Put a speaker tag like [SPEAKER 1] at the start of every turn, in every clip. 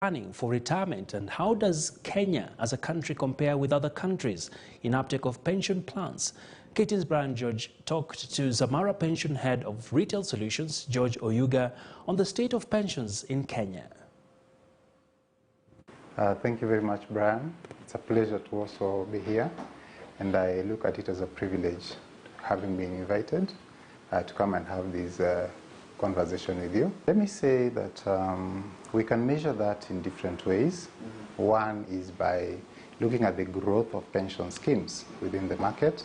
[SPEAKER 1] planning for retirement, and how does Kenya as a country compare with other countries in uptake of pension plans? KTN's Brian George talked to Zamara Pension Head of Retail Solutions, George Oyuga, on the state of pensions in Kenya.
[SPEAKER 2] Thank you very much, Brian. It's a pleasure to also be here, and I look at it as a privilege having been invited to come and have this conversation with you. Let me say that we can measure that in different ways. One is by looking at the growth of pension schemes within the market.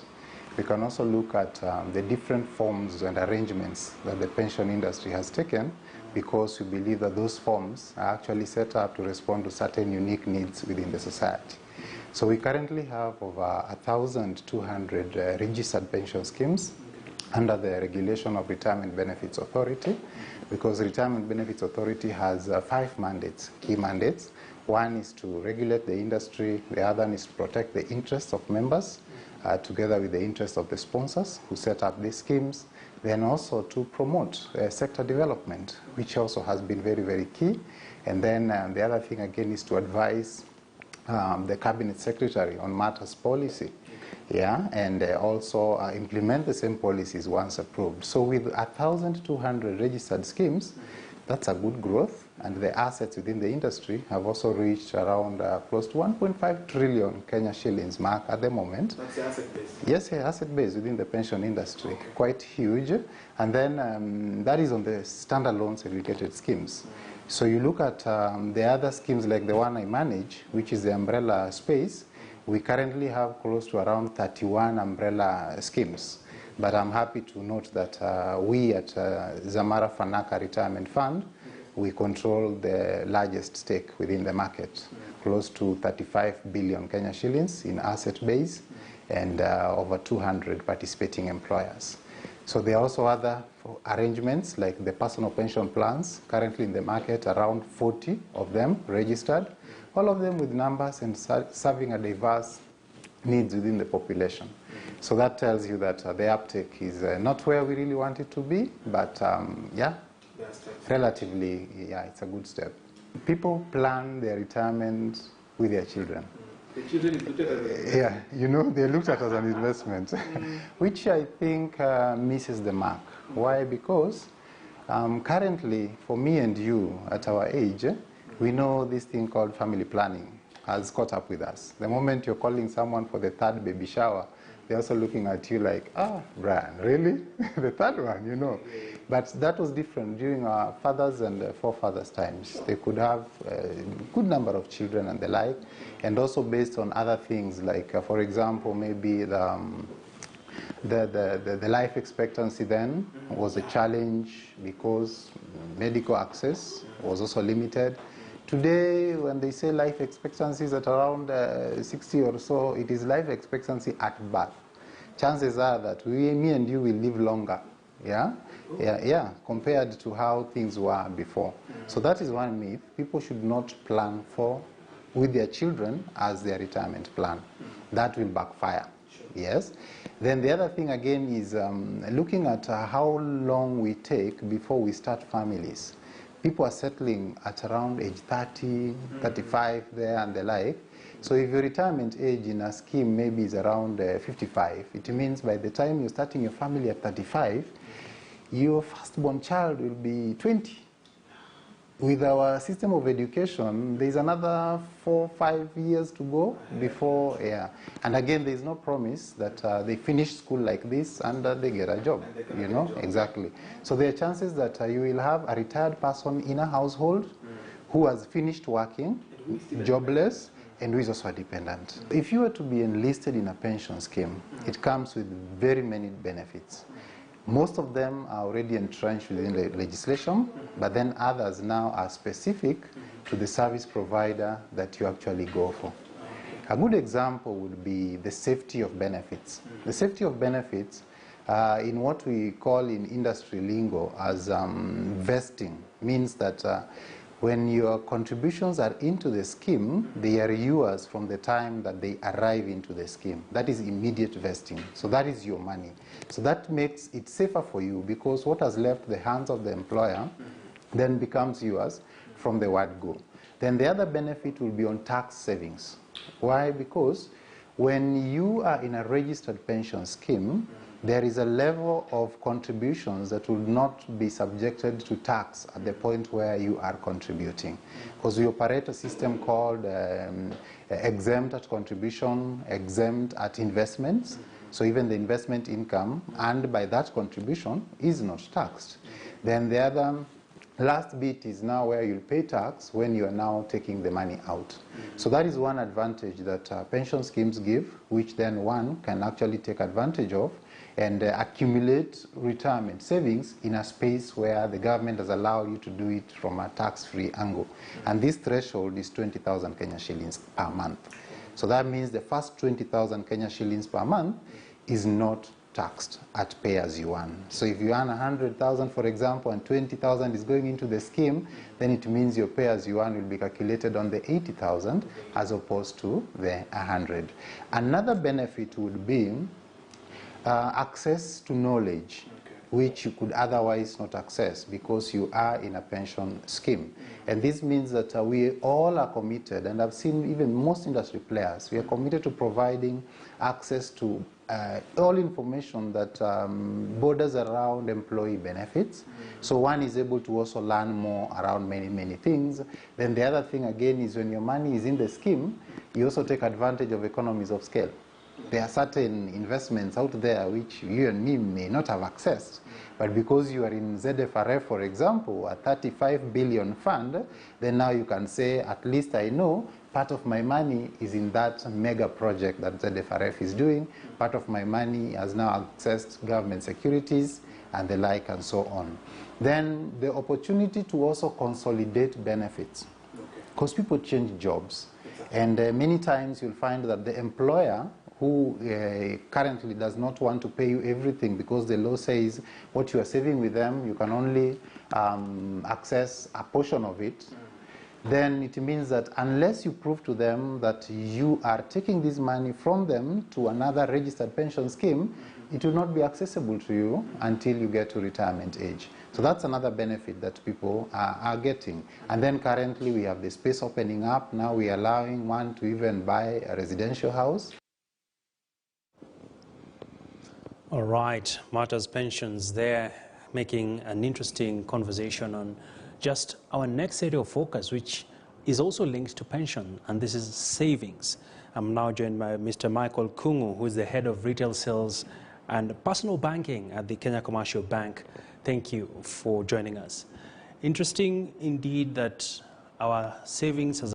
[SPEAKER 2] We can also look at the different forms and arrangements that the pension industry has taken, because we believe that those forms are actually set up to respond to certain unique needs within the society. So we currently have over 1,200 registered pension schemes under the regulation of Retirement Benefits Authority, because Retirement Benefits Authority has 5 mandates, key mandates. One is to regulate the industry, the other is to protect the interests of members, together with the interests of the sponsors who set up these schemes, then also to promote sector development, which also has been very, very key. And then the other thing again is to advise the Cabinet Secretary on matters policy, and also implement the same policies once approved. So with 1,200 registered schemes, that's a good growth, and the assets within the industry have also reached around close to 1.5 trillion Kenya shillings mark at the moment.
[SPEAKER 3] That's the asset base?
[SPEAKER 2] Yes, asset base within the pension industry, okay. Quite huge. And then that is on the standalone segregated schemes. So you look at the other schemes like the one I manage, which is the umbrella space. We currently have close to around 31 umbrella schemes. But I'm happy to note that we at Zamara Fanaka Retirement Fund, we control the largest stake within the market, close to 35 billion Kenya shillings in asset base, and over 200 participating employers. So there are also other arrangements like the personal pension plans, currently in the market, around 40 of them registered, all of them with numbers and serving a diverse needs within the population. So that tells you that the uptake is not where we really want it to be, but relatively, it's a good step. People plan their retirement with their children.
[SPEAKER 3] The children looked at as
[SPEAKER 2] they're looked at as an investment, which I think misses the mark. Why? Because currently, for me and you at our age, we know this thing called family planning has caught up with us. The moment you're calling someone for the 3rd baby shower, they're also looking at you like, Brian, really? The 3rd one, But that was different during our fathers' and forefathers' times. They could have a good number of children and the like, and also based on other things like, for example, maybe the life expectancy then was a challenge because medical access was also limited. Today, when they say life expectancy is at around 60 or so, it is life expectancy at birth. Chances are that me and you will live longer, compared to how things were before. So that is one myth. People should not plan with their children as their retirement plan. That will backfire. Yes. Then the other thing again is looking at how long we take before we start families. People are settling at around age 30, 35 there and the like. So if your retirement age in a scheme maybe is around 55, it means by the time you're starting your family at 35, your firstborn child will be 20. With our system of education, there's another 4-5 years to go before, And again, there's no promise that they finish school like this and they get a job, Exactly. So there are chances that you will have a retired person in a household who has finished working, jobless, and who is also a dependent. If you were to be enlisted in a pension scheme, it comes with very many benefits. Most of them are already entrenched within the legislation, but then others now are specific to the service provider that you actually go for. A good example would be the safety of benefits. The safety of benefits, in what we call in industry lingo as vesting, means that when your contributions are into the scheme, they are yours from the time that they arrive into the scheme. That is immediate vesting. So that is your money. So that makes it safer for you, because what has left the hands of the employer then becomes yours from the word go. Then the other benefit will be on tax savings. Why? Because when you are in a registered pension scheme, there is a level of contributions that will not be subjected to tax at the point where you are contributing. Because we operate a system called exempt at contribution, exempt at investments. So even the investment income earned by that contribution is not taxed. Then the other last bit is now where you'll pay tax when you are now taking the money out. So that is one advantage that pension schemes give, which then one can actually take advantage of and accumulate retirement savings in a space where the government has allowed you to do it from a tax-free angle. And this threshold is 20,000 Kenya shillings per month. So that means the first 20,000 Kenya shillings per month is not taxed at pay as you earn. So if you earn 100,000, for example, and 20,000 is going into the scheme, then it means your pay as you earn will be calculated on the 80,000 as opposed to the 100. Another benefit would be access to knowledge, which you could otherwise not access because you are in a pension scheme. And this means that we all are committed, and I've seen even most industry players, we are committed to providing access to all information that borders around employee benefits. So one is able to also learn more around many things. Then the other thing again is when your money is in the scheme, you also take advantage of economies of scale. There are certain investments out there which you and me may not have accessed, but because you are in ZFRF, for example, a 35 billion fund, then now you can say, at least I know part of my money is in that mega project that ZFRF is doing, part of my money has now accessed government securities and the like and so on. Then the opportunity to also consolidate benefits, because people change jobs, and many times you'll find that the employer who currently does not want to pay you everything because the law says what you are saving with them, you can only access a portion of it, then it means that unless you prove to them that you are taking this money from them to another registered pension scheme, it will not be accessible to you until you get to retirement age. So that's another benefit that people are getting. And then currently we have the space opening up. Now we are allowing one to even buy a residential house.
[SPEAKER 1] All right, Martha's Pensions there, making an interesting conversation on just our next area of focus, which is also linked to pension, and this is savings. I'm now joined by Mr. Michael Kungu, who is the head of retail sales and personal banking at the Kenya Commercial Bank. Thank you for joining us. Interesting indeed that our savings has